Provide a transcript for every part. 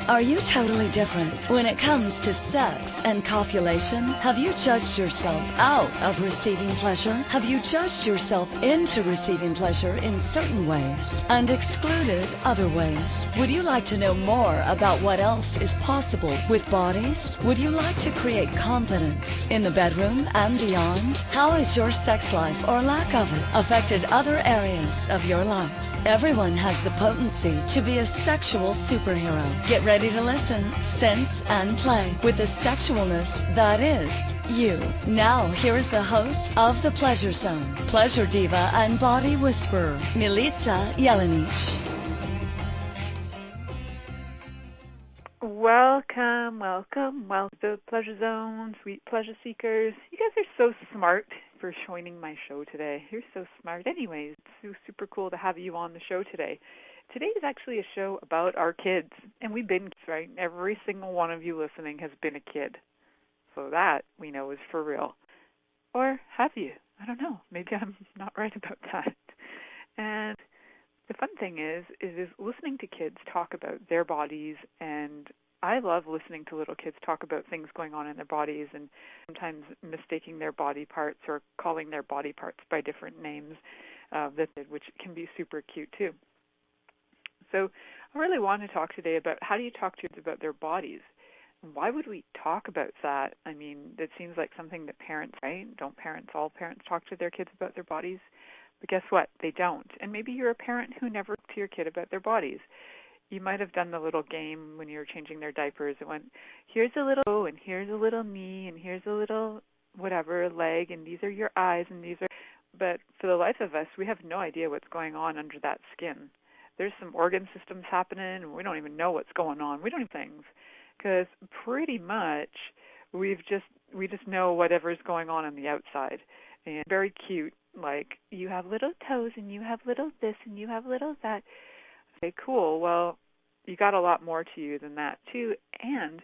Are you totally different when it comes to sex and copulation? Have you judged yourself out of receiving pleasure? Have you judged yourself into receiving pleasure in certain ways and excluded other ways? Would you like to know more about what else is possible with bodies? Would you like to create confidence in the bedroom and beyond? How has your sex life or lack of it affected other areas of your life? Everyone has the potency to be a sexual superhero. Get ready to listen, sense, and play with the sexualness that is you. Now, here is the host of The Pleasure Zone, pleasure diva and body whisperer, Milica Jelenic. Welcome to the Pleasure Zone, sweet pleasure seekers. You guys are so smart for joining my show today. You're so smart. Anyways, it's so super cool to have you on the show today. Today is actually a show about our kids, and we've been kids, right? Every single one of you listening has been a kid. So that, we know, is for real. Or have you? I don't know. Maybe I'm not right about that. And the fun thing is listening to kids talk about their bodies, and I love listening to little kids talk about things going on in their bodies and sometimes mistaking their body parts or calling their body parts by different names, which can be super cute too. So I really want to talk today about how do you talk to kids about their bodies? Why would we talk about that? I mean, it seems like something that parents, right? Don't all parents talk to their kids about their bodies? But guess what? They don't. And maybe you're a parent who never talked to your kid about their bodies. You might have done the little game when you were changing their diapers. It went, here's a little toe, and here's a little knee, and here's a little whatever leg, and these are your eyes, and these are... But for the life of us, we have no idea what's going on under that skin. There's some organ systems happening, and we don't even know what's going on. We don't even things, because pretty much we just know whatever's going on the outside. And very cute, like you have little toes, and you have little this, and you have little that. Okay, cool. Well, you got a lot more to you than that too, and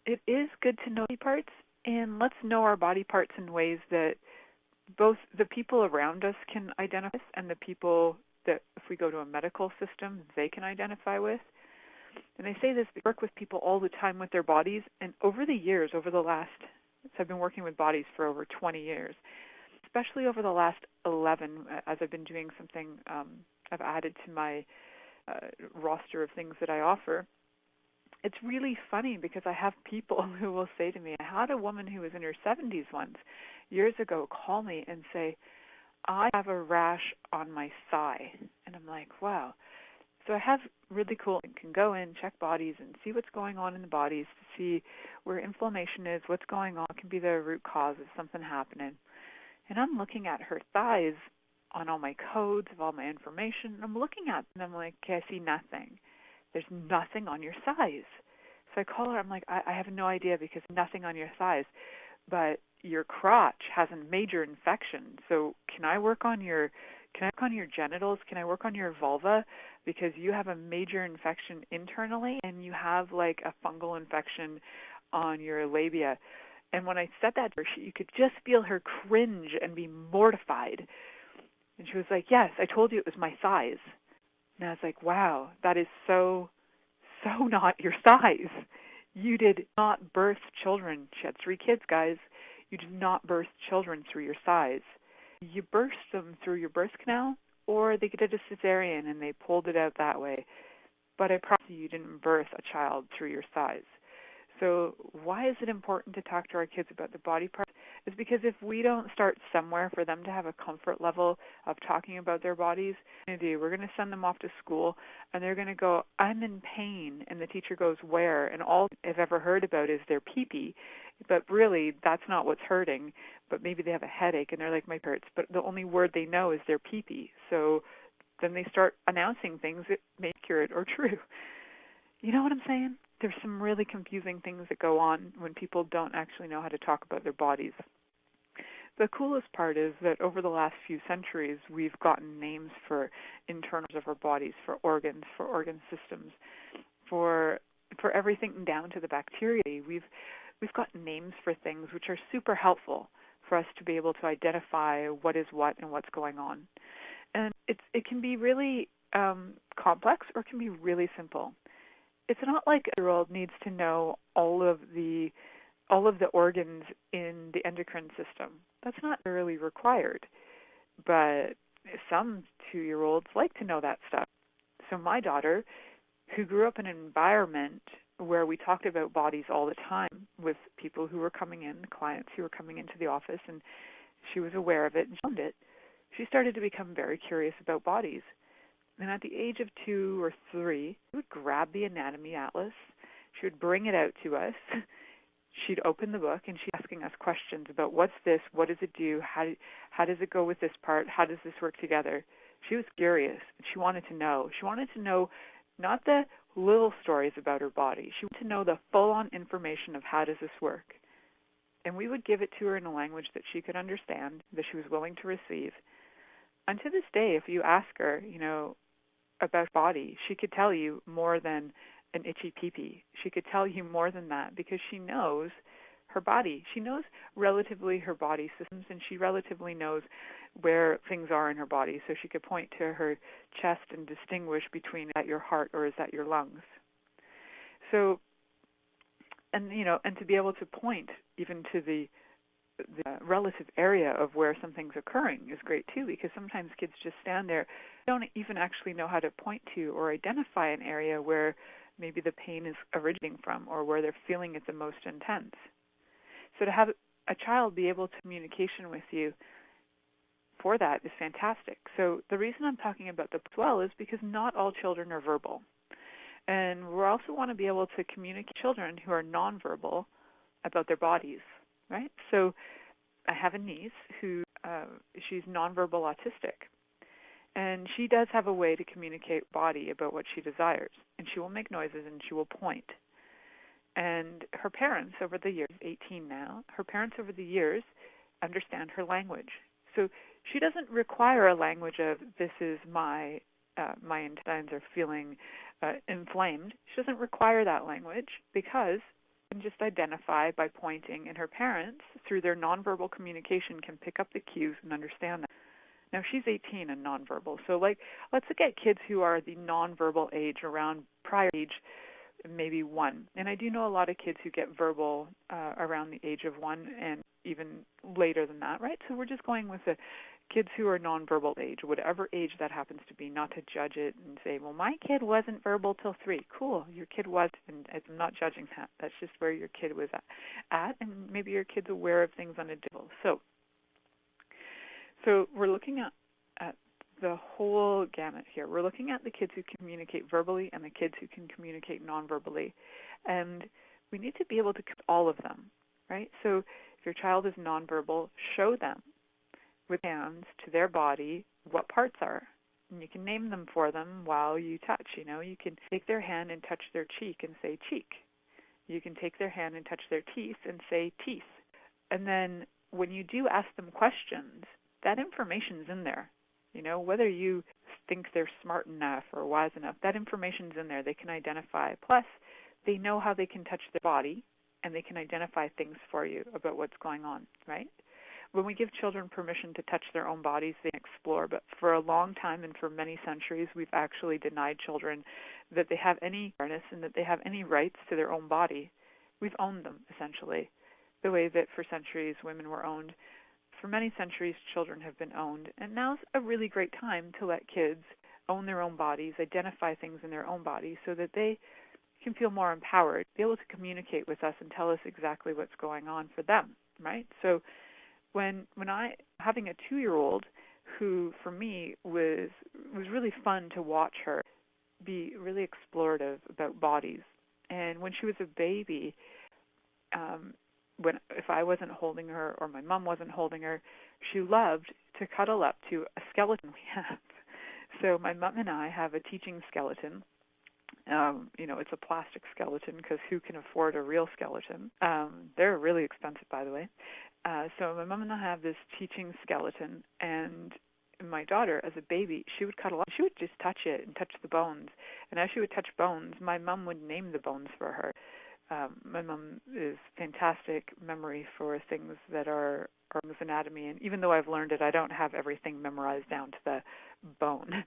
it is good to know body parts, and let's know our body parts in ways that both the people around us can identify and the people that if we go to a medical system, they can identify with. And I say this, we work with people all the time with their bodies, and over the years, so I've been working with bodies for over 20 years, especially over the last 11, as I've been doing something, I've added to my roster of things that I offer. It's really funny because I have people who will say to me, I had a woman who was in her 70s once, years ago, call me and say, I have a rash on my thigh. And I'm like, wow. So I have really cool, you can go in, check bodies, and see what's going on in the bodies to see where inflammation is, what's going on. It can be the root cause of something happening. And I'm looking at her thighs on all my codes of all my information. And I'm looking at them, and I'm like, okay, I see nothing. There's nothing on your thighs. So I call her, I'm like, I have no idea because nothing on your thighs. But your crotch has a major infection. So can I work on your genitals? Can I work on your vulva? Because you have a major infection internally and you have like a fungal infection on your labia. And when I said that to her, you could just feel her cringe and be mortified. And she was like, yes, I told you it was my size. And I was like, wow, that is so not your size. You did not birth children. She had 3 kids, guys. You did not birth children through your size. You birthed them through your birth canal, or they did a cesarean and they pulled it out that way. But I promise you didn't birth a child through your size. So why is it important to talk to our kids about the body parts? It's because if we don't start somewhere for them to have a comfort level of talking about their bodies, we're going to send them off to school and they're going to go, I'm in pain. And the teacher goes, where? And all I've ever heard about is their pee-pee. But really, that's not what's hurting. But maybe they have a headache and they're like, my hurts. But the only word they know is their pee-pee. So then they start announcing things that may be accurate or true. You know what I'm saying? There's some really confusing things that go on when people don't actually know how to talk about their bodies. The coolest part is that over the last few centuries, we've gotten names for internals of our bodies, for organs, for organ systems, for everything down to the bacteria. We've gotten names for things which are super helpful for us to be able to identify what is what and what's going on. And it can be really complex or it can be really simple. it's not like a year-old needs to know all of the organs in the endocrine system. That's not really required. But some 2-year-olds like to know that stuff. So my daughter, who grew up in an environment where we talked about bodies all the time with people who were coming in, clients who were coming into the office, and she was aware of it and found it, she started to become very curious about bodies. And at the age of 2 or 3, she would grab the anatomy atlas, she would bring it out to us, she'd open the book, and she'd be asking us questions about what's this, what does it do, how does it go with this part, how does this work together. She was curious, and she wanted to know. She wanted to know not the little stories about her body. She wanted to know the full-on information of how does this work. And we would give it to her in a language that she could understand, that she was willing to receive. And to this day, if you ask her, about body, she could tell you more than an itchy pee-pee. She could tell you more than that because she knows her body. She knows relatively her body systems, and she relatively knows where things are in her body. So she could point to her chest and distinguish between, is that your heart or is that your lungs? So, and to be able to point even to the relative area of where something's occurring is great too, because sometimes kids just stand there, don't even actually know how to point to or identify an area where maybe the pain is originating from or where they're feeling it the most intense. So to have a child be able to communication with you for that is fantastic. So the reason I'm talking about the as well is because not all children are verbal. And we also want to be able to communicate with children who are nonverbal about their bodies, right? So I have a niece who, she's nonverbal autistic. And she does have a way to communicate body about what she desires. And she will make noises and she will point. And her parents over the years, 18 now, her parents over the years understand her language. So she doesn't require a language of, this is my intestines are feeling inflamed. She doesn't require that language because she can just identify by pointing, and her parents, through their nonverbal communication, can pick up the cues and understand that. Now, she's 18 and nonverbal. So, let's look at kids who are the nonverbal age, around prior age, maybe 1. And I do know a lot of kids who get verbal around the age of 1 and even later than that, right? So we're just going with the kids who are nonverbal age, whatever age that happens to be, not to judge it and say, well, my kid wasn't verbal till 3. Cool, your kid was, and I'm not judging that. That's just where your kid was at, and maybe your kid's aware of things on a different level. So we're looking at the whole gamut here. We're looking at the kids who communicate verbally and the kids who can communicate nonverbally. And we need to be able to connect all of them, right? So if your child is nonverbal, show them with hands to their body what parts are. And you can name them for them while you touch. You can take their hand and touch their cheek and say cheek. You can take their hand and touch their teeth and say teeth. And then when you do ask them questions, that information's in there. Whether you think they're smart enough or wise enough, that information's in there. They can identify. Plus, they know how they can touch their body, and they can identify things for you about what's going on, right? When we give children permission to touch their own bodies, they can explore. But for a long time and for many centuries, we've actually denied children that they have any awareness and that they have any rights to their own body. We've owned them, essentially, the way that for centuries women were owned. For many centuries, children have been owned, and now's a really great time to let kids own their own bodies, identify things in their own bodies so that they can feel more empowered, be able to communicate with us and tell us exactly what's going on for them, right? So when having a 2-year-old who, for me, was really fun to watch her be really explorative about bodies. And when she was a baby, if I wasn't holding her or my mom wasn't holding her, she loved to cuddle up to a skeleton we have. So my mom and I have a teaching skeleton. It's a plastic skeleton because who can afford a real skeleton? They're really expensive, by the way. So my mom and I have this teaching skeleton, and my daughter, as a baby, she would cuddle up. She would just touch it and touch the bones. And as she would touch bones, my mom would name the bones for her. My mom is fantastic memory for things that are anatomy, and even though I've learned it, I don't have everything memorized down to the bone.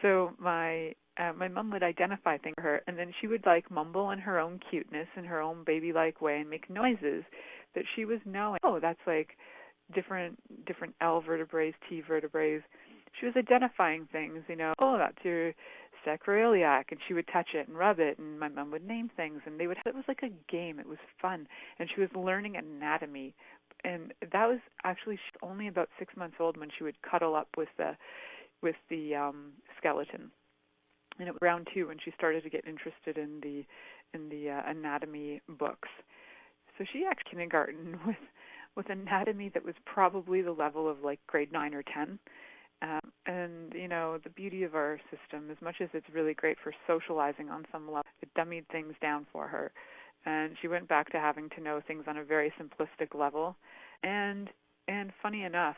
So my my mom would identify things for her, and then she would like mumble in her own cuteness, in her own baby-like way, and make noises that she was knowing. Oh, that's like different L vertebrae, T vertebrae. She was identifying things, oh, that's your sacroiliac, and she would touch it and rub it, and my mom would name things, and it was like a game. It was fun, and she was learning anatomy, and that was actually only about 6 months old when she would cuddle up with the skeleton, and it was around 2 when she started to get interested in the anatomy books. So she actually kindergarten with anatomy that was probably the level of like grade 9 or 10. And, the beauty of our system, as much as it's really great for socializing on some level, it dummied things down for her. And she went back to having to know things on a very simplistic level. And funny enough,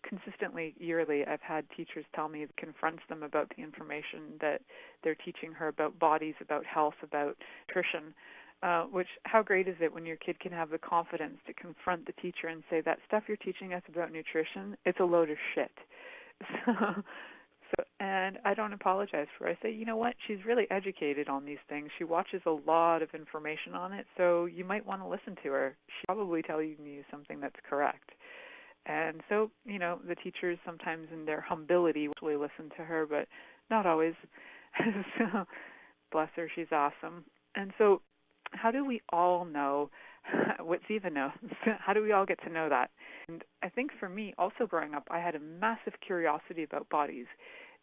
consistently, yearly, I've had teachers tell me it confronts them about the information that they're teaching her about bodies, about health, about nutrition. How great is it when your kid can have the confidence to confront the teacher and say, that stuff you're teaching us about nutrition, it's a load of shit. And I don't apologize for it. I say, you know what? She's really educated on these things. She watches a lot of information on it, so you might want to listen to her. She'll probably tell you something that's correct. And so, the teachers sometimes in their humility actually listen to her, but not always. So, bless her, she's awesome. And so, how do we all know what Ziva knows? How do we all get to know that? And I think for me, also growing up, I had a massive curiosity about bodies.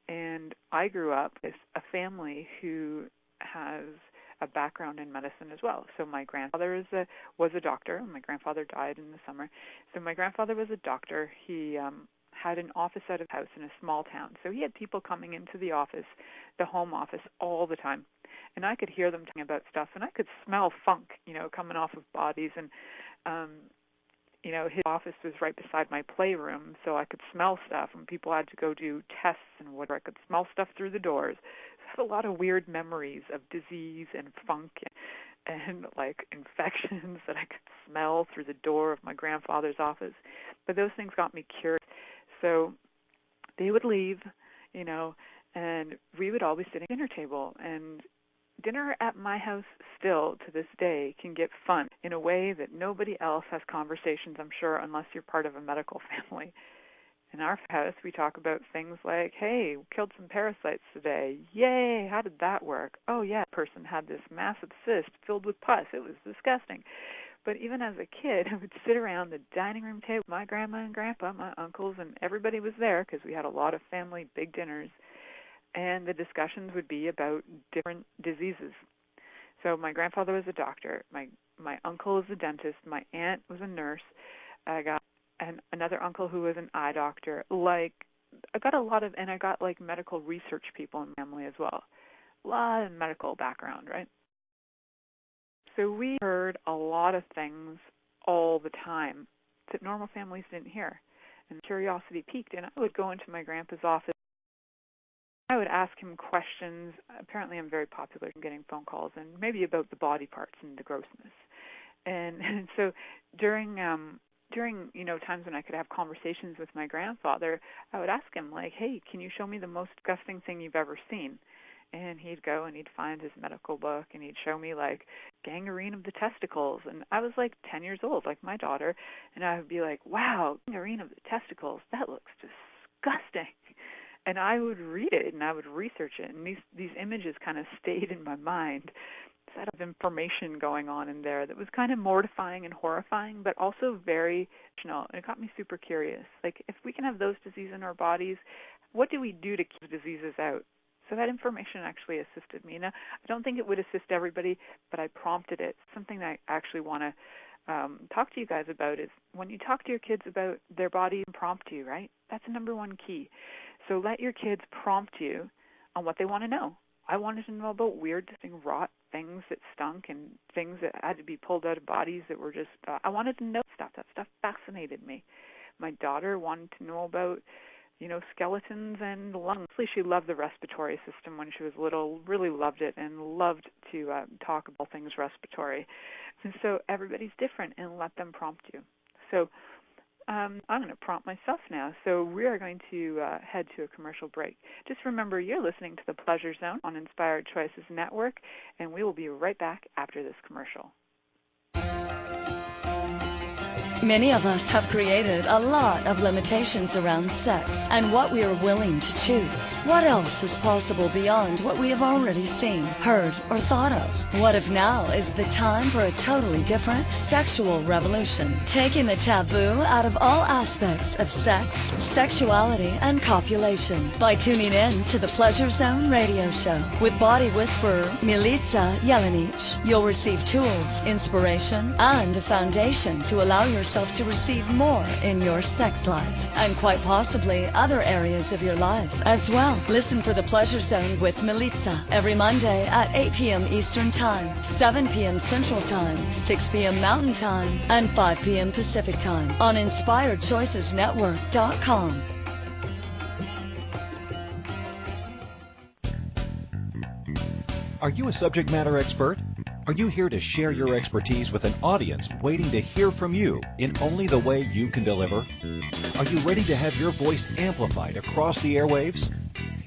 And I grew up with a family who has a background in medicine as well. So my grandfather was a doctor. My grandfather died in the summer. So my grandfather was a doctor. He had an office out of house in a small town. So he had people coming into the office, the home office, all the time. And I could hear them talking about stuff, and I could smell funk, coming off of bodies. And, his office was right beside my playroom, so I could smell stuff. And people had to go do tests and whatever. I could smell stuff through the doors. So I had a lot of weird memories of disease and funk and like infections that I could smell through the door of my grandfather's office. But those things got me curious. So they would leave, and we would all be sitting at the dinner table. And dinner at my house still to this day can get fun in a way that nobody else has conversations, I'm sure, unless you're part of a medical family. In our house, we talk about things like, hey, we killed some parasites today. Yay, how did that work? Oh, yeah, that person had this massive cyst filled with pus. It was disgusting. But even as a kid, I would sit around the dining room table with my grandma and grandpa, my uncles, and everybody was there because we had a lot of family big dinners. And the discussions would be about different diseases. So my grandfather was a doctor. My uncle was a dentist. My aunt was a nurse. I got another uncle who was an eye doctor. I got like medical research people in my family as well. A lot of medical background, right? So we heard a lot of things all the time that normal families didn't hear. And curiosity piqued, and I would go into my grandpa's office. I would ask him questions. Apparently I'm very popular in getting phone calls, and maybe about the body parts and the grossness. And so during times when I could have conversations with my grandfather, I would ask him, like, hey, can you show me the most disgusting thing you've ever seen? And he'd go and he'd find his medical book, and he'd show me, like, gangrene of the testicles. And I was, like, 10 years old, like my daughter, and I would be like, wow, gangrene of the testicles, that looks disgusting. And I would read it, and I would research it, and these images kind of stayed in my mind. Set of information going on in there that was kind of mortifying and horrifying, but also very educational. And it got me super curious. Like, if we can have those diseases in our bodies, what do we do to keep diseases out? So that information actually assisted me. Now, I don't think it would assist everybody, but I prompted it. Something that I actually want to talk to you guys about is when you talk to your kids about their body and prompt you, right? That's the number one key. So let your kids prompt you on what they want to know. I wanted to know about weird, rot things that stunk and things that had to be pulled out of bodies that were just, I wanted to know stuff. That stuff fascinated me. My daughter wanted to know about, skeletons and lungs. She loved the respiratory system when she was little, really loved it, and loved to talk about things respiratory. And so everybody's different, and let them prompt you. So I'm going to prompt myself now. So we are going to head to a commercial break. Just remember, you're listening to The Pleasure Zone on Inspired Choices Network, and we will be right back after this commercial. Many of us have created a lot of limitations around sex and what we are willing to choose. What else is possible beyond what we have already seen, heard, or thought of? What if now is the time for a totally different sexual revolution, taking the taboo out of all aspects of sex, sexuality, and copulation by tuning in to the Pleasure Zone radio show with body whisperer Milica Jelenic. You'll receive tools, inspiration, and a foundation to allow yourself to receive more in your sex life and quite possibly other areas of your life as well. Listen for The Pleasure Zone with Milica every Monday at 8 p.m. Eastern Time, 7 p.m. Central Time, 6 p.m. Mountain Time, and 5 p.m. Pacific Time on InspiredChoicesNetwork.com. Are you a subject matter expert? Are you here to share your expertise with an audience waiting to hear from you in only the way you can deliver? Are you ready to have your voice amplified across the airwaves?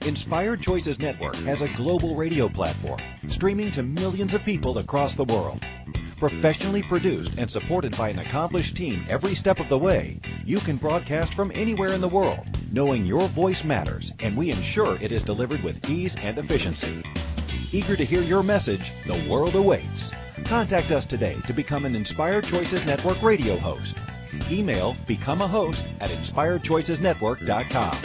Inspired Choices Network has a global radio platform streaming to millions of people across the world. Professionally produced and supported by an accomplished team every step of the way, you can broadcast from anywhere in the world, knowing your voice matters, and we ensure it is delivered with ease and efficiency. Eager to hear your message, the world awaits. Contact us today to become an Inspired Choices Network radio host. Email becomeahost@inspiredchoicesnetwork.com.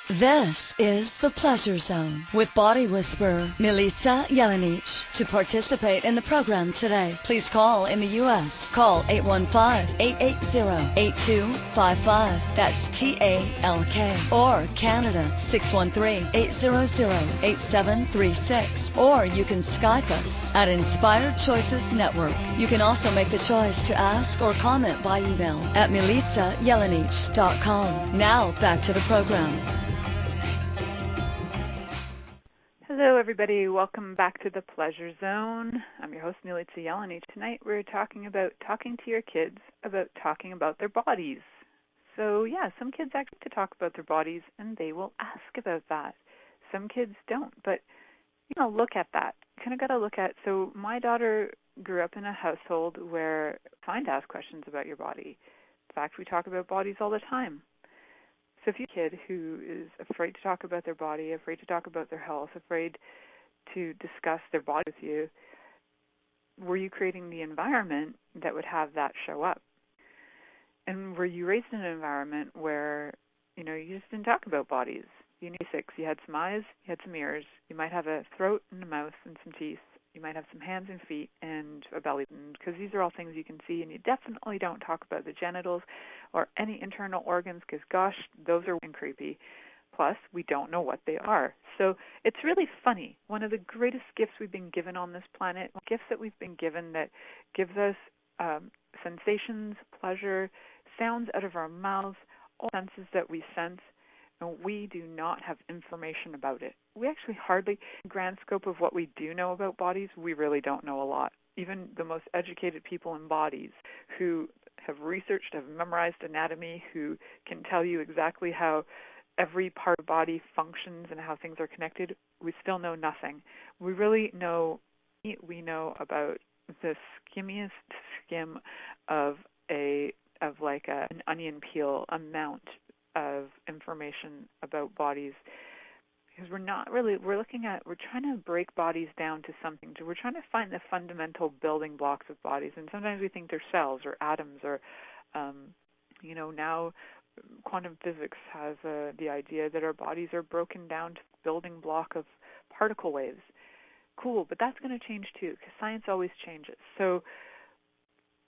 This is The Pleasure Zone with body whisperer Milica Jelenic. To participate in the program today, please call in the U.S. Call 815-880-8255. That's TALK. Or Canada, 613-800-8736. Or you can Skype us at Inspired Choices Network. You can also make the choice to ask or comment by email at milicajelenic.com. Now back to the program. Hello, everybody. Welcome back to The Pleasure Zone. I'm your host, Milica Jelenic. Tonight we're talking about talking to your kids about talking about their bodies. So, yeah, some kids actually like to talk about their bodies, and they will ask about that. Some kids don't, but, look at that. Kind of got to look at, so my daughter grew up in a household where it's fine to ask questions about your body. In fact, we talk about bodies all the time. So if you're a kid who is afraid to talk about their body, afraid to talk about their health, afraid to discuss their body with you, were you creating the environment that would have that show up? And were you raised in an environment where, you just didn't talk about bodies? You knew basics. You had some eyes, you had some ears, you might have a throat and a mouth and some teeth. You might have some hands and feet and a belly button, because these are all things you can see, and you definitely don't talk about the genitals or any internal organs, because, gosh, those are creepy. Plus, we don't know what they are. So it's really funny. One of the greatest gifts we've been given on this planet, gifts that we've been given that gives us sensations, pleasure, sounds out of our mouths, all senses that we sense, and we do not have information about it. We actually hardly, in the grand scope of what we do know about bodies, we really don't know a lot. Even the most educated people in bodies who have researched, have memorized anatomy, who can tell you exactly how every part of the body functions and how things are connected, we still know nothing. We know about the skimmiest skim of an onion peel amount of information about bodies, because we're trying to break bodies down to something. We're trying to find the fundamental building blocks of bodies, and sometimes we think they're cells or atoms or, now quantum physics has the idea that our bodies are broken down to the building block of particle waves. Cool, but that's going to change too, because science always changes. So,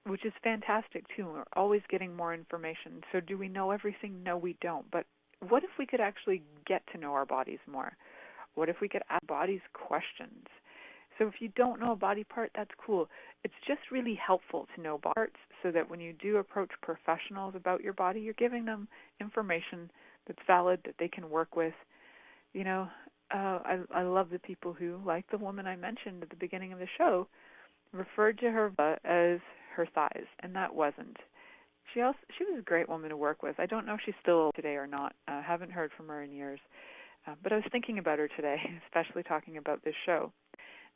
which is fantastic too. We're always getting more information. So do we know everything? No, we don't. But what if we could actually get to know our bodies more? What if we could ask bodies questions? So if you don't know a body part, that's cool. It's just really helpful to know parts so that when you do approach professionals about your body, you're giving them information that's valid, that they can work with. I love the people who, like the woman I mentioned at the beginning of the show, referred to her as her thighs, and that wasn't. She was a great woman to work with. I don't know if she's still today or not. Haven't heard from her in years. But I was thinking about her today, especially talking about this show.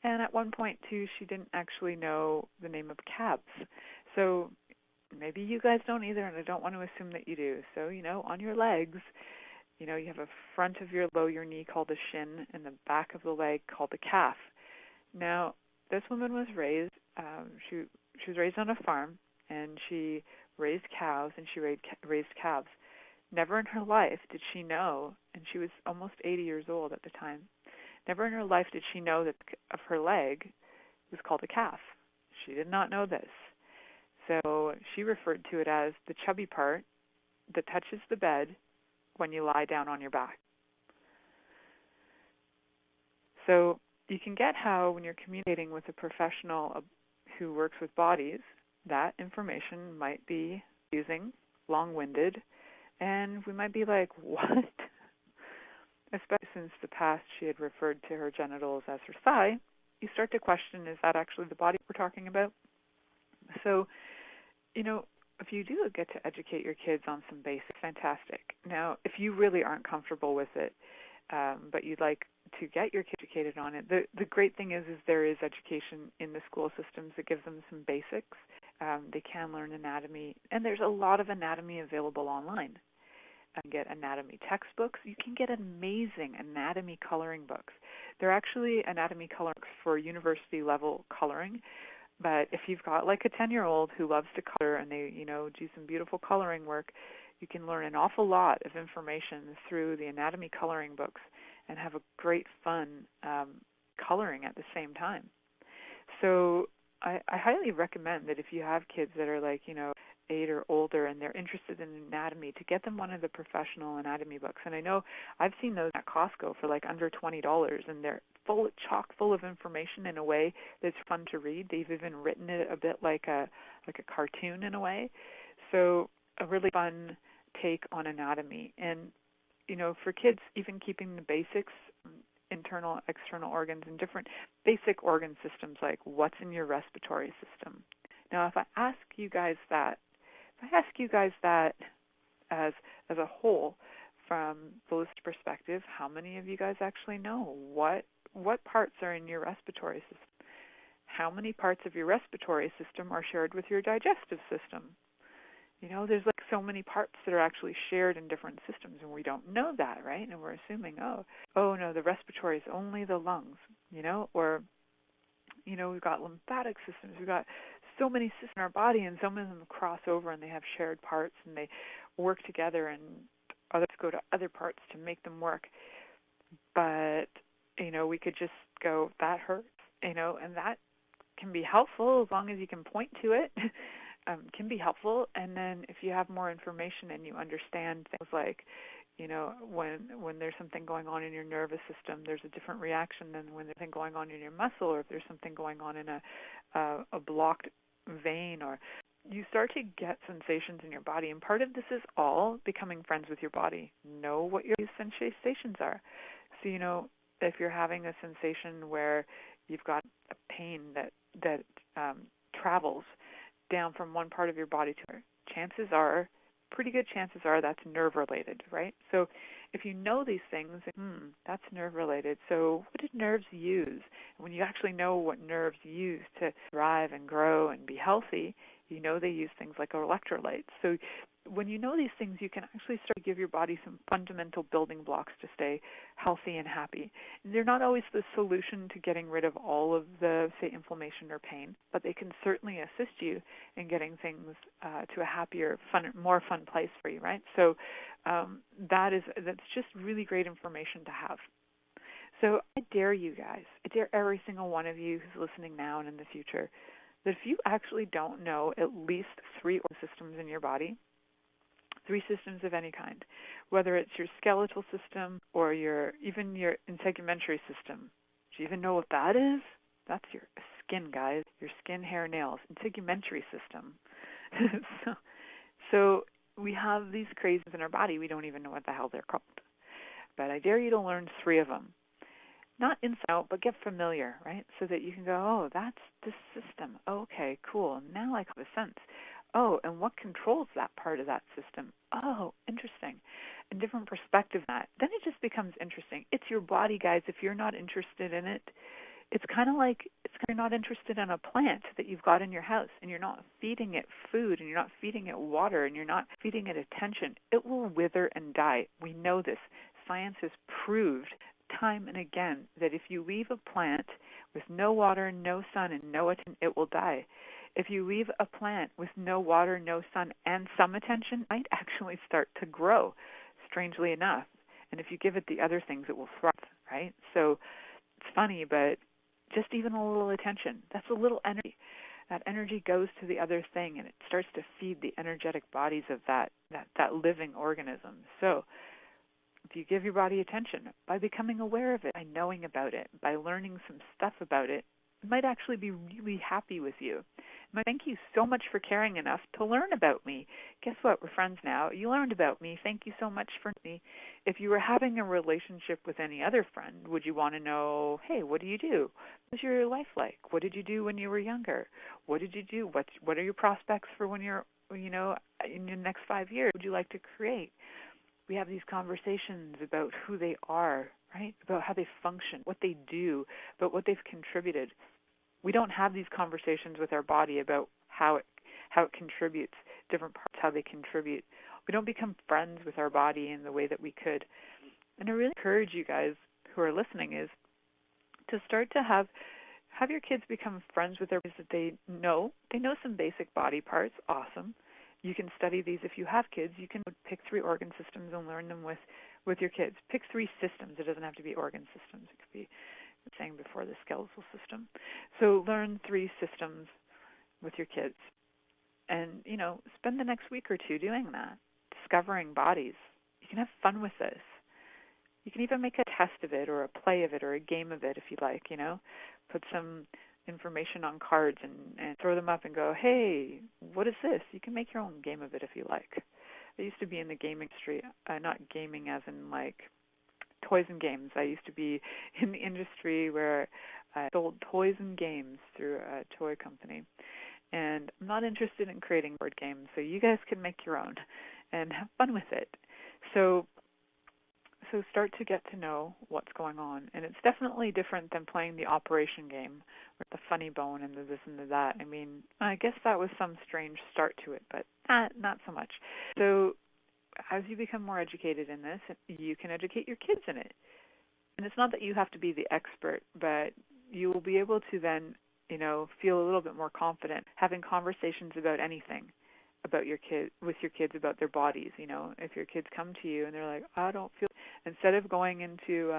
And at one point, too, she didn't actually know the name of calves. So maybe you guys don't either, and I don't want to assume that you do. So, on your legs, you have a front of below your knee called the shin and the back of the leg called the calf. Now, this woman was raised, she was raised on a farm, and she raised cows and she raised calves. Never in her life did she know, and she was almost 80 years old at the time, never in her life did she know that of her leg was called a calf. She did not know this. So she referred to it as the chubby part that touches the bed when you lie down on your back. So you can get how when you're communicating with a professional who works with bodies, that information might be confusing, long-winded, and we might be like, what? Especially since the past she had referred to her genitals as her thigh, you start to question, is that actually the body we're talking about? So, if you do get to educate your kids on some basics, fantastic. Now, if you really aren't comfortable with it, but you'd like to get your kids educated on it, the great thing is there is education in the school systems that gives them some basics. They can learn anatomy, and there's a lot of anatomy available online. You can get anatomy textbooks. You can get amazing anatomy coloring books. They're actually anatomy coloring books for university-level coloring. But if you've got like a 10-year-old who loves to color and they, do some beautiful coloring work, you can learn an awful lot of information through the anatomy coloring books and have a great fun coloring at the same time. So I highly recommend that if you have kids that are like, 8 or older and they're interested in anatomy, to get them one of the professional anatomy books. And I know I've seen those at Costco for like under $20, and they're chock full of information in a way that's fun to read. They've even written it a bit like a cartoon in a way. So a really fun take on anatomy. And, for kids, even keeping the basics, internal, external organs, and different basic organ systems, like what's in your respiratory system. Now, if I ask you guys that as a whole, from the list perspective, how many of you guys actually know what parts are in your respiratory system? How many parts of your respiratory system are shared with your digestive system? There's like so many parts that are actually shared in different systems, and we don't know that, right? And we're assuming, oh no, the respiratory is only the lungs, or we've got lymphatic systems, we've got so many systems in our body, and some of them cross over and they have shared parts and they work together, and others go to other parts to make them work. But, we could just go, that hurts, and that can be helpful as long as you can point to it. Can be helpful. And then if you have more information and you understand things like, when there's something going on in your nervous system, there's a different reaction than when there's something going on in your muscle, or if there's something going on in a blocked vein, or you start to get sensations in your body. And part of this is all becoming friends with your body. Know what your sensations are. So, if you're having a sensation where you've got a pain that travels down from one part of your body to another, pretty good chances are that's nerve-related, right? So if you know these things, that's nerve-related. So what did nerves use? And when you actually know what nerves use to thrive and grow and be healthy, they use things like electrolytes. So when you know these things, you can actually start to give your body some fundamental building blocks to stay healthy and happy. And they're not always the solution to getting rid of all of the, say, inflammation or pain, but they can certainly assist you in getting things to a happier, more fun place for you, right? So that's just really great information to have. So I dare you guys, I dare every single one of you who's listening now and in the future, that if you actually don't know at least 3 organ systems in your body, 3 systems of any kind, whether it's your skeletal system or even your integumentary system. Do you even know what that is? That's your skin, guys. Your skin, hair, nails. Integumentary system. So we have these crazes in our body. We don't even know what the hell they're called. But I dare you to learn 3 of them. not inside out, but get familiar, right? So that you can go, oh, that's this system. Okay, cool. Now I have a sense. Oh, and what controls that part of that system? Oh, interesting. And different perspective on that. Then it just becomes interesting. It's your body, guys. If you're not interested in it, it's kind of like you're not interested in a plant that you've got in your house and you're not feeding it food and you're not feeding it water and you're not feeding it attention. It will wither and die. We know this. Science has proved time and again that if you leave a plant with no water, no sun, and no attention, it will die. If you leave a plant with no water, no sun, and some attention, it might actually start to grow, strangely enough. And if you give it the other things, it will thrive, right? So it's funny, but just even a little attention, that's a little energy. That energy goes to the other thing, and it starts to feed the energetic bodies of that living organism. So if you give your body attention by becoming aware of it, by knowing about it, by learning some stuff about it, it might actually be really happy with you. Thank you so much for caring enough to learn about me. Guess what? We're friends now. You learned about me. Thank you so much for me. If you were having a relationship with any other friend, would you want to know, hey, what do you do? What's your life like? What did you do when you were younger? What did you do? What are your prospects for when you're, in the next 5 years? What would you like to create? We have these conversations about who they are, right? About how they function, what they do, about what they've contributed. We don't have these conversations with our body about how it contributes, different parts, how they contribute. We don't become friends with our body in the way that we could. And I really encourage you guys who are listening is to start to have your kids become friends with their bodies that they know. They know some basic body parts. Awesome. You can study these. If you have kids, you can pick 3 organ systems and learn them with your kids. Pick 3 systems. It doesn't have to be organ systems. It could be saying before the skeletal system. So learn 3 systems with your kids. And, spend the next week or 2 doing that, discovering bodies. You can have fun with this. You can even make a test of it or a play of it or a game of it if you like, Put some information on cards and throw them up and go, hey, what is this? You can make your own game of it if you like. I used to be in the gaming industry, not gaming as in like toys and games. I used to be in the industry where I sold toys and games through a toy company. And I'm not interested in creating board games, so you guys can make your own and have fun with it. So start to get to know what's going on. And it's definitely different than playing the operation game with the funny bone and the this and the that. I mean, I guess that was some strange start to it, but not so much. So as you become more educated in this, you can educate your kids in it. And it's not that you have to be the expert, but you will be able to then, feel a little bit more confident having conversations about anything, about your kids, with your kids, about their bodies. If your kids come to you and they're like, I don't feel, instead of going into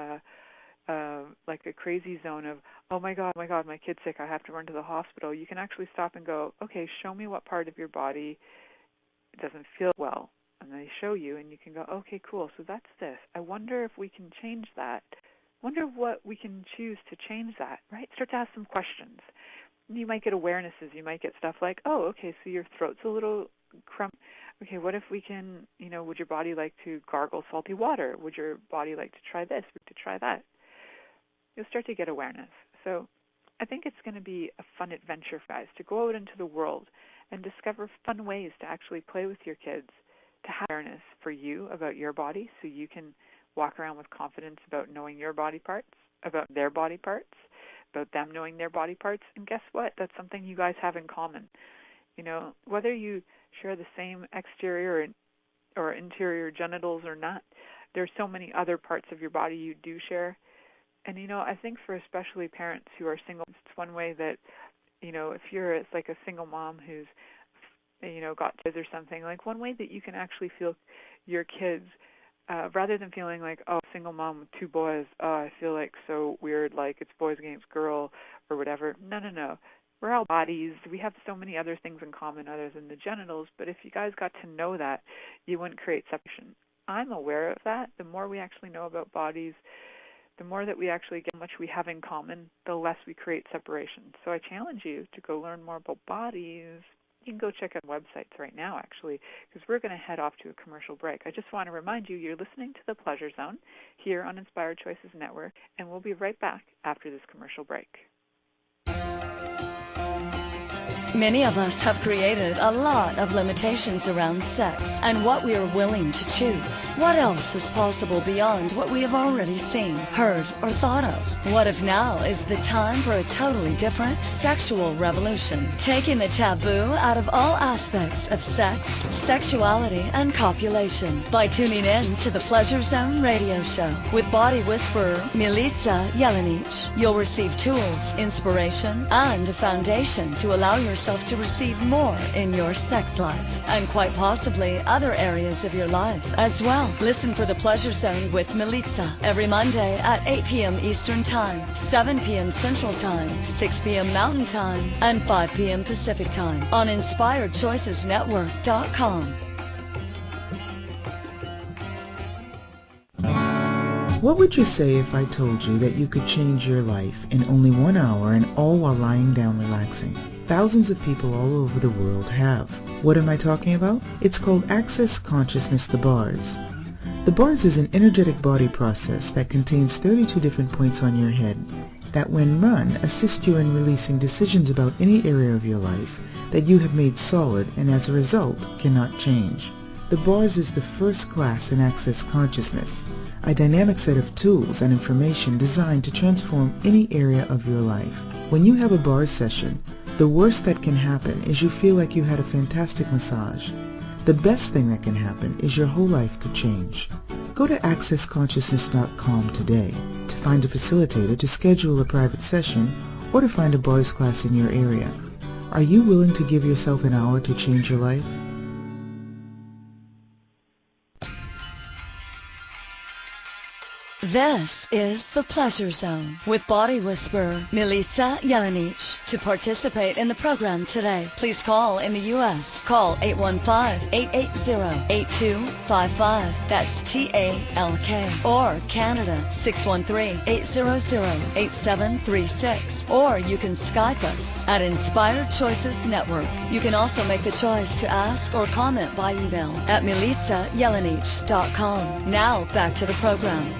like a crazy zone of, oh my God, my kid's sick, I have to run to the hospital, you can actually stop and go, okay, show me what part of your body doesn't feel well. And they show you and you can go, okay, cool, so that's this. I wonder if we can change that. Wonder what we can choose to change that, right? Start to ask some questions. You might get awarenesses. You might get stuff like, oh, okay, so your throat's a little crumb. Okay, what if we can, would your body like to gargle salty water? Would your body like to try this? To try that? You'll start to get awareness. So I think it's going to be a fun adventure for guys to go out into the world and discover fun ways to actually play with your kids, to have awareness for you about your body so you can walk around with confidence about knowing your body parts, about their body parts, about them knowing their body parts. And guess what? That's something you guys have in common. Whether you share the same exterior or interior genitals or not, there's so many other parts of your body you do share. And, I think for especially parents who are single, it's one way that, if it's like a single mom who's, got kids or something, like one way that you can actually feel your kids, rather than feeling like, oh, single mom with 2 boys, oh, I feel like so weird, like it's boys against girl or whatever. No. We're all bodies. We have so many other things in common other than the genitals, but if you guys got to know that, you wouldn't create separation. I'm aware of that. The more we actually know about bodies, the more that we actually get how much we have in common, the less we create separation. So I challenge you to go learn more about bodies you can go check out websites right now, actually, because we're going to head off to a commercial break. I just want to remind you, you're listening to The Pleasure Zone here on Inspired Choices Network, and we'll be right back after this commercial break. Many of us have created a lot of limitations around sex and what we are willing to choose. What else is possible beyond what we have already seen, heard, or thought of? What if now is the time for a totally different sexual revolution, taking the taboo out of all aspects of sex, sexuality, and copulation by tuning in to the Pleasure Zone radio show with body whisperer Milica Jelenic. You'll receive tools, inspiration, and a foundation to allow yourself to receive more in your sex life and quite possibly other areas of your life as well. Listen for the Pleasure Zone with Milica every Monday at 8 p.m. Eastern Time, 7 p.m. Central Time, 6 p.m. Mountain Time, and 5 p.m. Pacific Time on InspiredChoicesNetwork.com. What would you say if I told you that you could change your life in only 1 hour and all while lying down relaxing? Thousands of people all over the world have. What am I talking about? It's called Access Consciousness, the bars. The bars is an energetic body process that contains 32 different points on your head that when run assist you in releasing decisions about any area of your life that you have made solid and as a result cannot change. The bars is the first class in Access Consciousness, a dynamic set of tools and information designed to transform any area of your life. When you have a bars session, the worst that can happen is you feel like you had a fantastic massage. The best thing that can happen is your whole life could change. Go to accessconsciousness.com today to find a facilitator to schedule a private session or to find a bars class in your area. Are you willing to give yourself an hour to change your life? This is The Pleasure Zone with body whisperer Milica Jelenic. To participate in the program today, please call in the U.S. Call 815-880-8255. That's TALK. Or Canada, 613-800-8736. Or you can Skype us at Inspired Choices Network. You can also make the choice to ask or comment by email at milicajelenic.com. Now back to the program.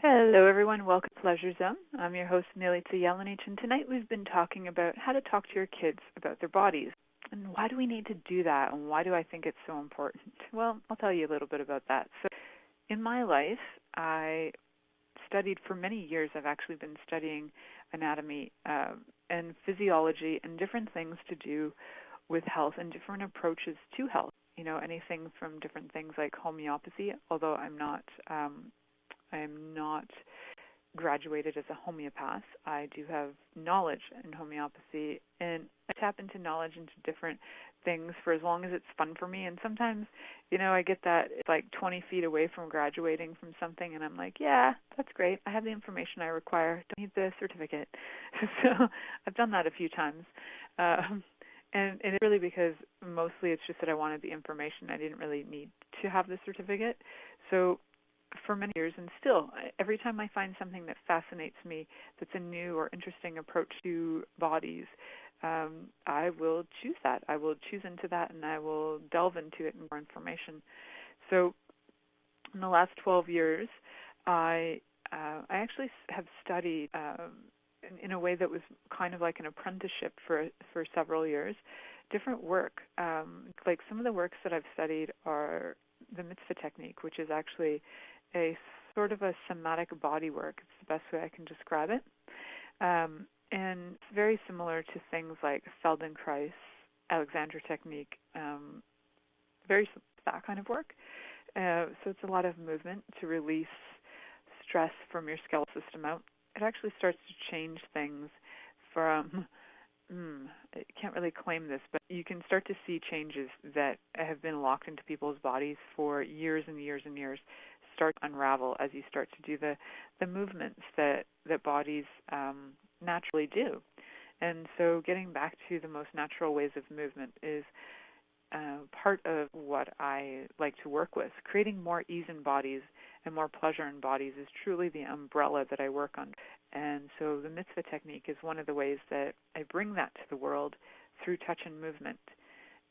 Hello, everyone. Welcome to Pleasure Zone. I'm your host, Milica Jelenic, and tonight we've been talking about how to talk to your kids about their bodies. And why do we need to do that, and why do I think it's so important? Well, I'll tell you a little bit about that. So, in my life, I studied for many years. I've actually been studying anatomy and physiology and different things to do with health and different approaches to health. You know, anything from different things like homeopathy, although I am not graduated as a homeopath. I do have knowledge in homeopathy, and I tap into knowledge into different things for as long as it's fun for me. And sometimes, you know, I get that it's like 20 feet away from graduating from something, and I'm like, yeah, that's great. I have the information I require. Don't need the certificate. So I've done that a few times. And it's really because mostly it's just that I wanted the information. I didn't really need to have the certificate. So for many years, and still, every time I find something that fascinates me, that's a new or interesting approach to bodies, I will choose that. I will choose into that, and I will delve into it in more information. So in the last 12 years, I actually have studied in a way that was kind of like an apprenticeship for several years, different work. Like some of the works that I've studied are the mitzvah technique, which is actually a sort of a somatic body work. It's the best way I can describe it. And it's very similar to things like Feldenkrais, Alexander technique, very that kind of work. So it's a lot of movement to release stress from your skeletal system out. It actually starts to change things from, I can't really claim this, but you can start to see changes that have been locked into people's bodies for years and years and years start to unravel as you start to do the movements that bodies naturally do. And so getting back to the most natural ways of movement is part of what I like to work with. Creating more ease in bodies and more pleasure in bodies is truly the umbrella that I work on. And so the mitzvah technique is one of the ways that I bring that to the world through touch and movement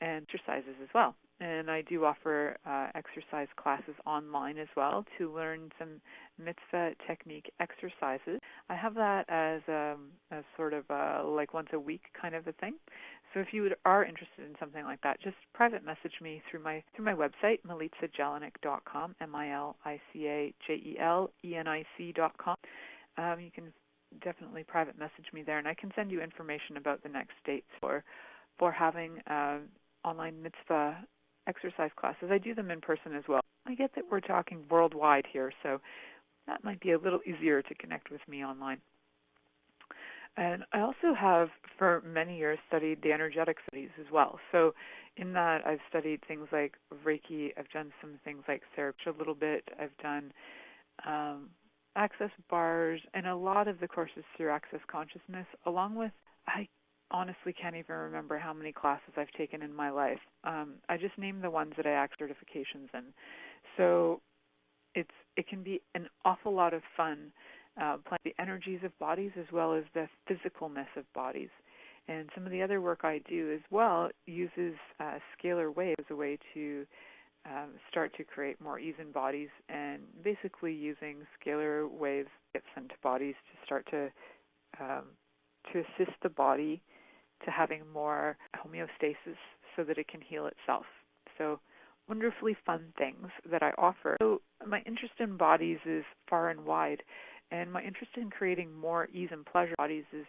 and exercises as well. And I do offer exercise classes online as well to learn some mitzvah technique exercises. I have that as sort of like once a week kind of a thing. So if you are interested in something like that, just private message me through my website, milicajelenic.com, MilicaJelenic.com. You can definitely private message me there, and I can send you information about the next dates for having online mitzvah exercise classes. I do them in person as well. I get that we're talking worldwide here, so that might be a little easier to connect with me online. And I also have, for many years, studied the energetic studies as well. So in that, I've studied things like Reiki. I've done some things like therapy a little bit. I've done access bars and a lot of the courses through Access Consciousness, along with, I honestly can't even remember how many classes I've taken in my life. I just named the ones that I asked certifications in. So it can be an awful lot of fun, playing the energies of bodies as well as the physicalness of bodies. And some of the other work I do as well uses scalar waves as a way to start to create more ease in bodies, and basically using scalar waves get sent to bodies to start to assist the body to having more homeostasis so that it can heal itself. So wonderfully fun things that I offer. So my interest in bodies is far and wide, and my interest in creating more ease and pleasure in bodies is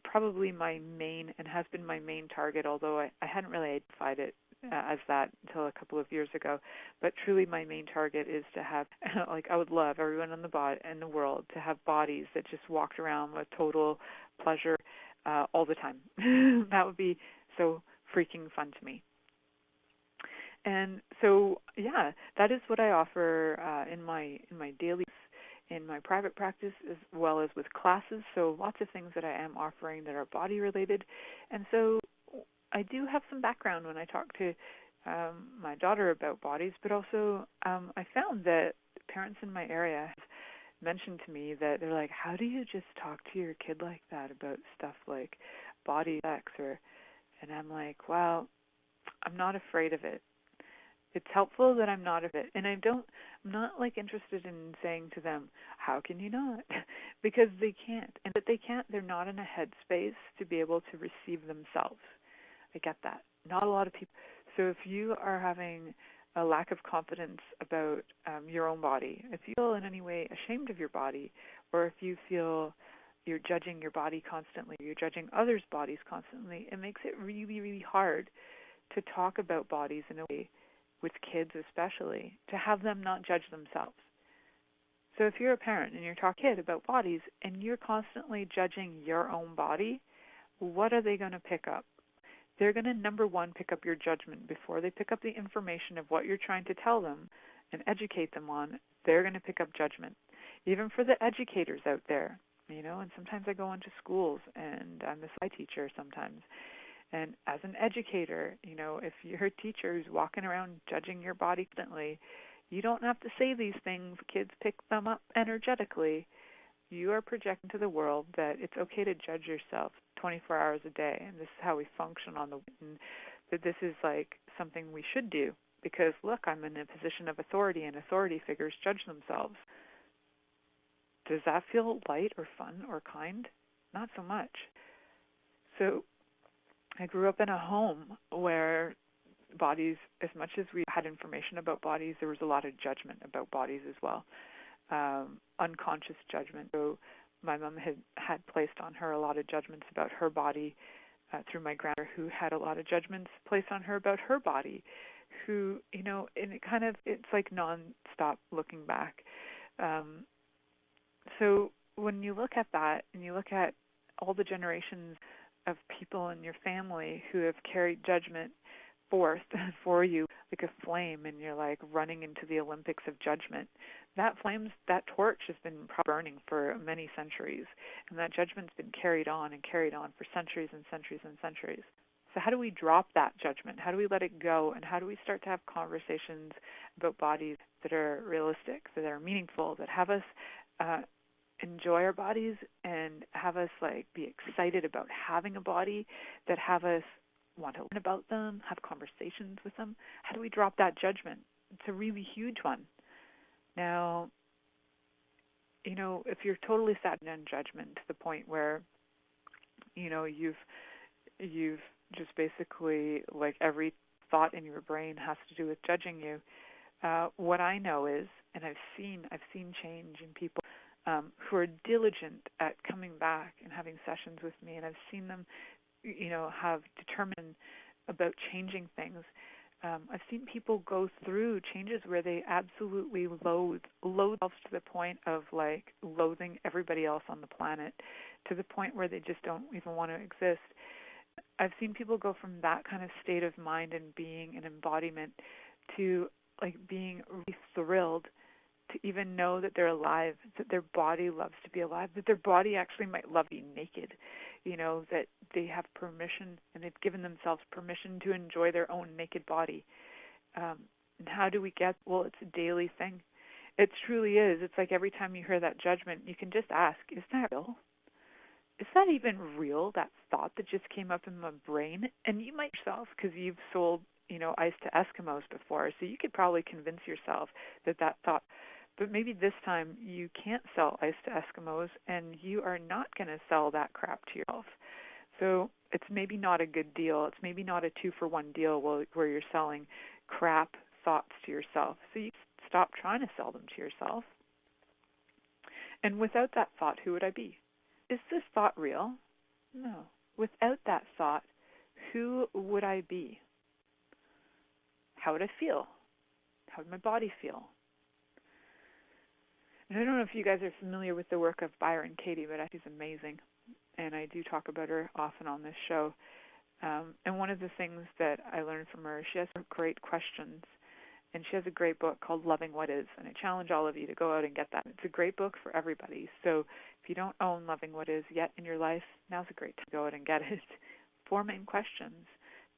probably my main and has been my main target, although I hadn't really identified it as that until a couple of years ago. But truly my main target is to have, like, I would love everyone in the world to have bodies that just walked around with total pleasure all the time. That would be so freaking fun to me. And so, yeah, that is what I offer in my daily, in my private practice, as well as with classes. So lots of things that I am offering that are body related. And so I do have some background when I talk to my daughter about bodies, but also I found that parents in my area have mentioned to me that they're like, how do you just talk to your kid like that about stuff like body sex? And I'm like, well, I'm not afraid of it. It's helpful that I'm not of it. And I'm not like interested in saying to them, how can you not? Because they can't. And that they can't, they're not in a headspace to be able to receive themselves. I get that. Not a lot of people. So if you are having a lack of confidence about your own body, if you feel in any way ashamed of your body, or if you feel you're judging your body constantly, you're judging others' bodies constantly, it makes it really, really hard to talk about bodies in a way, with kids especially, to have them not judge themselves. So if you're a parent and you're talking to a kid about bodies and you're constantly judging your own body, what are they going to pick up? They're going to, number one, pick up your judgment before they pick up the information of what you're trying to tell them and educate them on. They're going to pick up judgment. Even for the educators out there, and sometimes I go into schools and I'm a sci teacher sometimes. And as an educator, if your teacher is walking around judging your body constantly, you don't have to say these things. Kids pick them up energetically. You are projecting to the world that it's okay to judge yourself 24 hours a day, and this is how we function on the and that this is like something we should do because, look, I'm in a position of authority, and authority figures judge themselves. Does that feel light or fun or kind? Not so much. So I grew up in a home where bodies, as much as we had information about bodies, there was a lot of judgment about bodies as well. Unconscious judgment. So my mom had placed on her a lot of judgments about her body through my grandmother, who had a lot of judgments placed on her about her body, who, and it's like non-stop looking back. So when you look at that and you look at all the generations of people in your family who have carried judgment forth for you like a flame, and you're like running into the Olympics of judgment, that torch has been burning for many centuries, and that judgment's been carried on for centuries and centuries and centuries. So how do we drop that judgment? How do we let it go? And how do we start to have conversations about bodies that are realistic, that are meaningful, that have us enjoy our bodies and have us like be excited about having a body, that have us want to learn about them, have conversations with them? How do we drop that judgment? It's a really huge one. Now, you know, if you're totally sat in judgment to the point where, you know, you've just basically, like, every thought in your brain has to do with judging you, what I know is, and I've seen change in people who are diligent at coming back and having sessions with me, and I've seen them, you know, have determined about changing things. I've seen people go through changes where they absolutely loathe themselves to the point of like loathing everybody else on the planet, to the point where they just don't even want to exist. I've seen people go from that kind of state of mind and being an embodiment to like being really thrilled to even know that they're alive, that their body loves to be alive, that their body actually might love being naked, you know, that they have permission and they've given themselves permission to enjoy their own naked body. And how do we get, well, it's a daily thing. It truly is. It's like every time you hear that judgment, you can just ask, is that real? Is that even real, that thought that just came up in my brain? And you might yourself, because you've sold, you know, ice to Eskimos before, so you could probably convince yourself that thought. But maybe this time you can't sell ice to Eskimos, and you are not going to sell that crap to yourself. So it's maybe not a good deal. It's maybe not a 2-for-1 deal where you're selling crap thoughts to yourself. So you stop trying to sell them to yourself. And without that thought, who would I be? Is this thought real? No. Without that thought, who would I be? How would I feel? How would my body feel? And I don't know if you guys are familiar with the work of Byron Katie, but she's amazing, and I do talk about her often on this show. And one of the things that I learned from her, she has great questions, and she has a great book called Loving What Is, and I challenge all of you to go out and get that. It's a great book for everybody. So if you don't own Loving What Is yet in your life, now's a great time to go out and get it. 4 main questions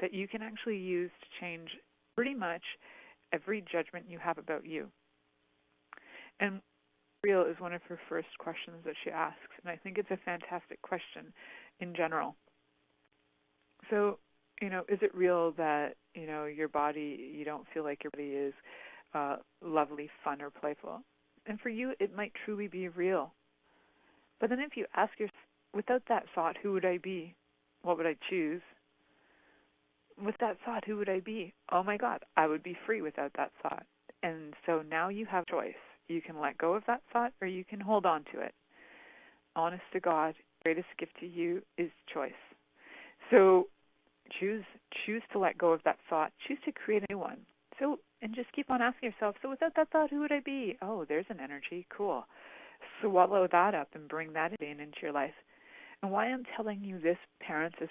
that you can actually use to change pretty much every judgment you have about you. And real is one of her first questions that she asks, and I think it's a fantastic question in general. So, you know, is it real that, you know, your body, you don't feel like your body is lovely, fun, or playful? And for you, it might truly be real. But then if you ask yourself, without that thought, who would I be? What would I choose? With that thought, who would I be? Oh my God, I would be free without that thought. And so now you have a choice. You can let go of that thought, or you can hold on to it. Honest to God, the greatest gift to you is choice. So choose to let go of that thought. Choose to create a new one. So, and just keep on asking yourself, so without that thought, who would I be? Oh, there's an energy. Cool. Swallow that up and bring that into your life. And why I'm telling you this, parents, is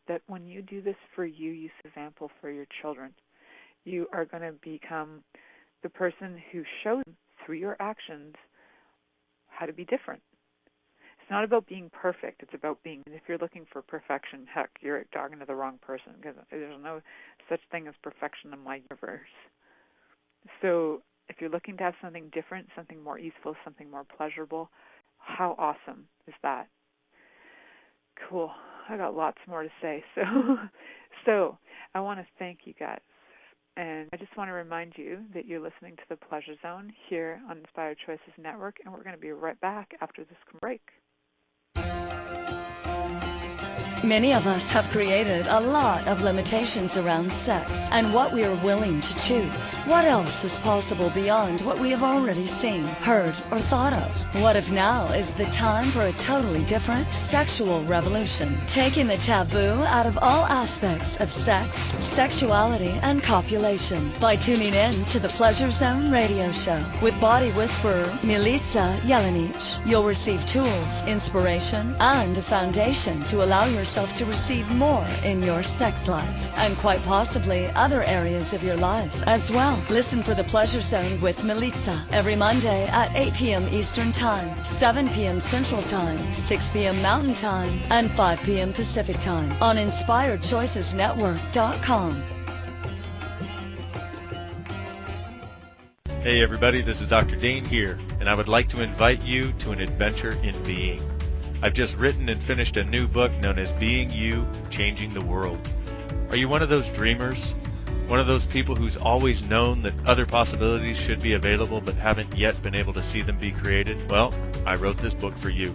that when you do this for you, you set an example for your children. You are going to become the person who shows them through your actions how to be different. It's not about being perfect. It's about being. And if you're looking for perfection, heck, you're talking to the wrong person, because there's no such thing as perfection in my universe. So if you're looking to have something different, something more easeful, something more pleasurable, how awesome is that? Cool. I got lots more to say. So I want to thank you guys. And I just want to remind you that you're listening to The Pleasure Zone here on Inspired Choices Network, and we're going to be right back after this break. Many of us have created a lot of limitations around sex and what we are willing to choose. What else is possible beyond what we have already seen, heard, or thought of? What if now is the time for a totally different sexual revolution, taking the taboo out of all aspects of sex, sexuality, and copulation by tuning in to the Pleasure Zone radio show with body whisperer Milica Jelenic. You'll receive tools, inspiration, and a foundation to allow yourself yourself to receive more in your sex life and quite possibly other areas of your life as well. Listen for The Pleasure Zone with Milica every Monday at 8 p.m. Eastern Time, 7 p.m. Central Time, 6 p.m. Mountain Time, and 5 p.m. Pacific Time on InspiredChoicesNetwork.com. Hey everybody, this is Dr. Dane here, and I would like to invite you to an adventure in being. I've just written and finished a new book known as Being You, Changing the World. Are you one of those dreamers? One of those people who's always known that other possibilities should be available but haven't yet been able to see them be created? Well, I wrote this book for you.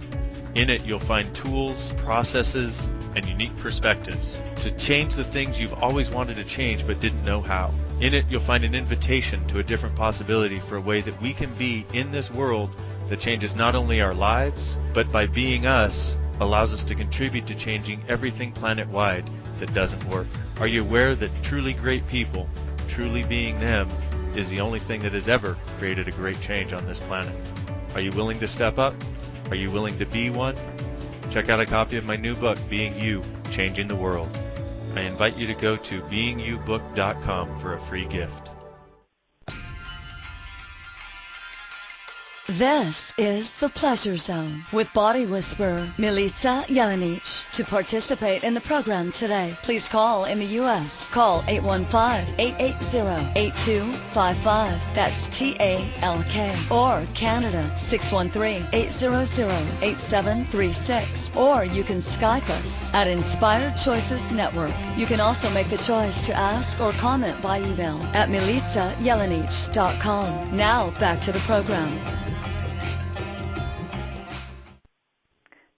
In it, you'll find tools, processes, and unique perspectives to change the things you've always wanted to change but didn't know how. In it, you'll find an invitation to a different possibility for a way that we can be in this world that changes not only our lives, but by being us, allows us to contribute to changing everything planet-wide that doesn't work. Are you aware that truly great people, truly being them, is the only thing that has ever created a great change on this planet? Are you willing to step up? Are you willing to be one? Check out a copy of my new book, Being You, Changing the World. I invite you to go to beingyoubook.com for a free gift. This is The Pleasure Zone with body whisperer Milica Jelenic. To participate in the program today, please call in the U.S. Call 815-880-8255. That's TALK. Or Canada, 613-800-8736. Or you can Skype us at Inspired Choices Network. You can also make the choice to ask or comment by email at milicajelenic.com. Now back to the program.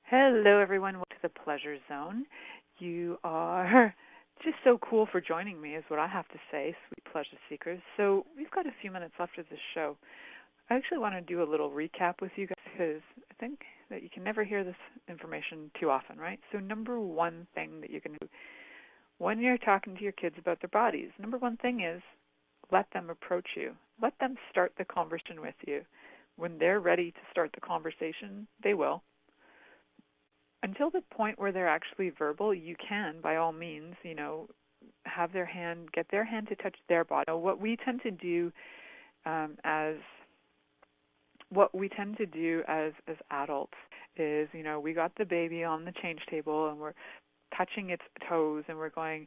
Hello, everyone. Welcome to the Pleasure Zone. You are just so cool for joining me, is what I have to say, sweet pleasure seekers. So we've got a few minutes left of this show. I actually want to do a little recap with you guys because I think that you can never hear this information too often, right? So number one thing that you can do when you're talking to your kids about their bodies, number one thing is let them approach you. Let them start the conversation with you. When they're ready to start the conversation, they will. Until the point where they're actually verbal, you can, by all means, have their hand, get their hand to touch their body. What we tend to do as adults is, we got the baby on the change table and we're touching its toes and we're going,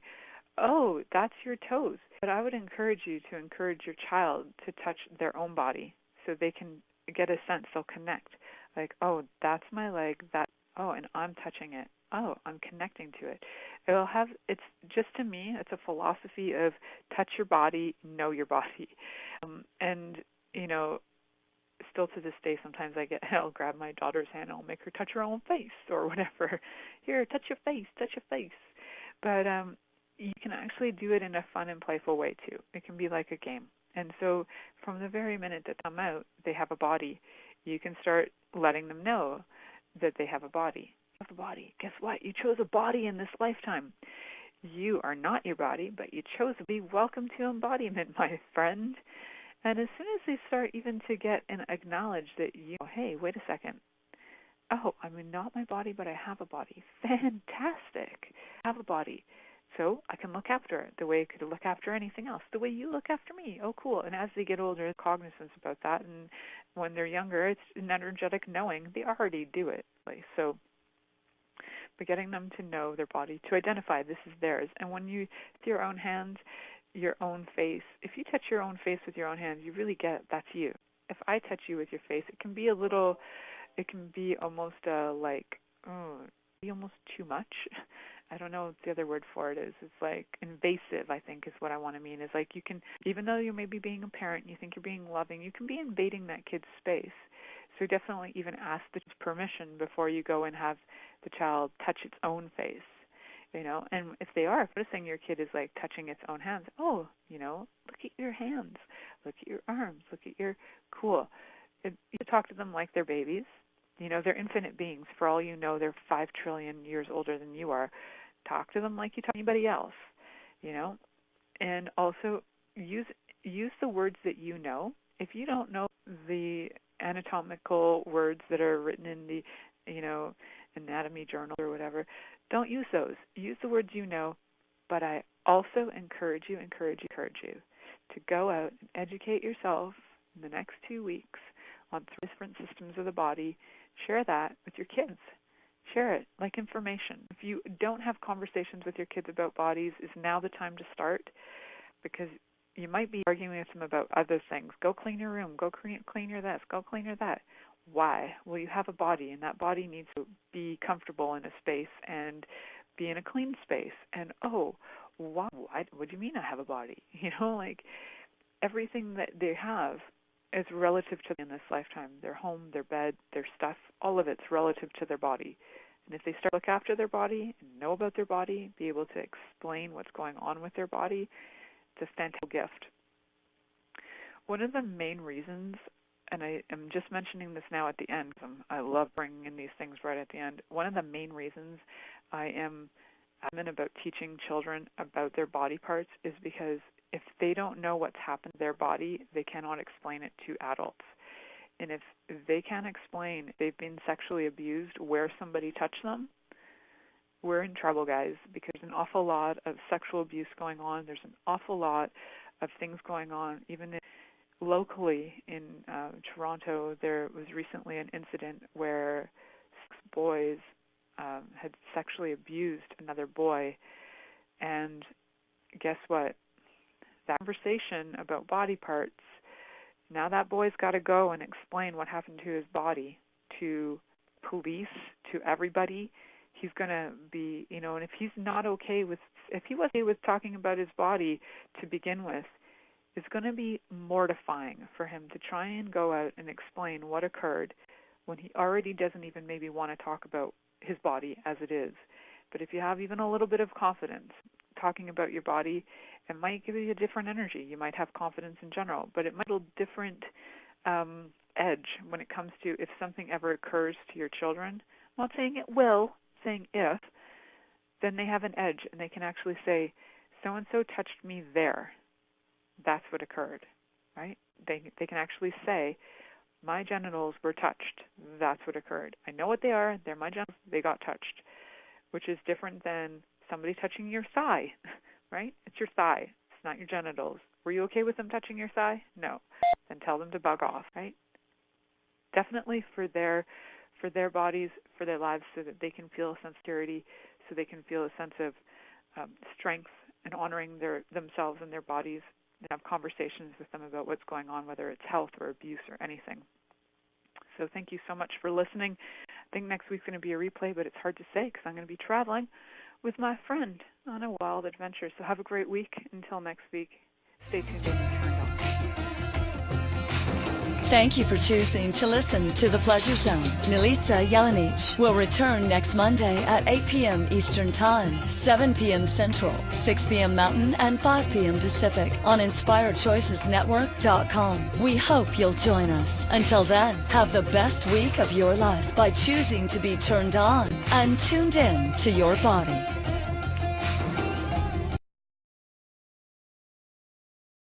oh, that's your toes. But I would encourage you to encourage your child to touch their own body so they can get a sense, they'll connect. Like, oh, that's my leg, oh, and I'm touching it. Oh, I'm connecting to it. It's just, to me, it's a philosophy of touch your body, know your body. Still to this day, sometimes I'll grab my daughter's hand and I'll make her touch her own face or whatever. Here, touch your face. But you can actually do it in a fun and playful way too. It can be like a game. And so from the very minute that they come out, they have a body. You can start letting them know that they have a body. You have a body. Guess what? You chose a body in this lifetime. You are not your body, but you chose to be. Welcome to embodiment, my friend. And as soon as they start even to get and acknowledge that hey, wait a second. Oh, I'm not my body, but I have a body. Fantastic. I have a body. So I can look after it the way I could look after anything else, the way you look after me. Oh, cool. And as they get older, cognizance about that. And when they're younger, it's an energetic knowing. They already do it. So, but getting them to know their body, to identify this is theirs. And when you, with your own hands, your own face, if you touch your own face with your own hands, you really get that's you. If I touch you with your face, it can be almost almost too much. I don't know what the other word for it is. It's like invasive, I think is what I want to mean. Is like you can, even though you may be being a parent, you think you're being loving, you can be invading that kid's space. So definitely even ask the permission before you go and have the child touch its own face. And if they are, noticing your kid is like touching its own hands, look at your hands, look at your arms, look at your, cool. You talk to them like they're babies. They're infinite beings. For all you know, they're 5 trillion years older than you are. Talk to them like you talk to anybody else, And also use the words that you know. If you don't know the anatomical words that are written in the, anatomy journals or whatever. Don't use those. Use the words you know, but I also encourage you to go out and educate yourself in the next 2 weeks on 3 different systems of the body. Share that with your kids. Share it like information. If you don't have conversations with your kids about bodies, is now the time to start, because you might be arguing with them about other things. Go clean your room. Go clean your this. Go clean your that. Why? Well, you have a body, and that body needs to be comfortable in a space and be in a clean space. And, why? What do you mean I have a body? Like everything that they have is relative to in this lifetime. Their home, their bed, their stuff, all of it's relative to their body. And if they start to look after their body and know about their body, be able to explain what's going on with their body, it's a fantastic gift. One of the main reasons, and I am just mentioning this now at the end, I love bringing in these things right at the end. One of the main reasons I am adamant about teaching children about their body parts is because if they don't know what's happened to their body, they cannot explain it to adults. And if they can't explain they've been sexually abused where somebody touched them, we're in trouble, guys, because there's an awful lot of sexual abuse going on. There's an awful lot of things going on. Even locally in Toronto, there was recently an incident where 6 boys had sexually abused another boy. And guess what? That conversation about body parts, now that boy's got to go and explain what happened to his body to police, to everybody. He's going to be, and if he's not okay with, if he was okay with talking about his body to begin with, it's going to be mortifying for him to try and go out and explain what occurred when he already doesn't even maybe want to talk about his body as it is. But if you have even a little bit of confidence talking about your body, it might give you a different energy. You might have confidence in general, but it might have a different edge when it comes to if something ever occurs to your children. I'm not saying it will, saying if, then they have an edge and they can actually say, so-and-so touched me there. That's what occurred, right? They can actually say, my genitals were touched. That's what occurred. I know what they are. They're my genitals. They got touched, which is different than somebody touching your thigh, right? It's your thigh. It's not your genitals. Were you okay with them touching your thigh? No. Then tell them to bug off, right? Definitely for their bodies, for their lives, so that they can feel a sense of security, so they can feel a sense of strength and honoring themselves and their bodies, and have conversations with them about what's going on, whether it's health or abuse or anything. So thank you so much for listening. I think next week's going to be a replay, but it's hard to say because I'm going to be traveling with my friend on a wild adventure. So have a great week. Until next week, stay tuned and turned on. Thank you for choosing to listen to The Pleasure Zone. Milica Jelenic will return next Monday at 8 p.m. Eastern Time, 7 p.m. Central, 6 p.m. Mountain, and 5 p.m. Pacific on InspiredChoicesNetwork.com. We hope you'll join us. Until then, have the best week of your life by choosing to be turned on and tuned in to your body.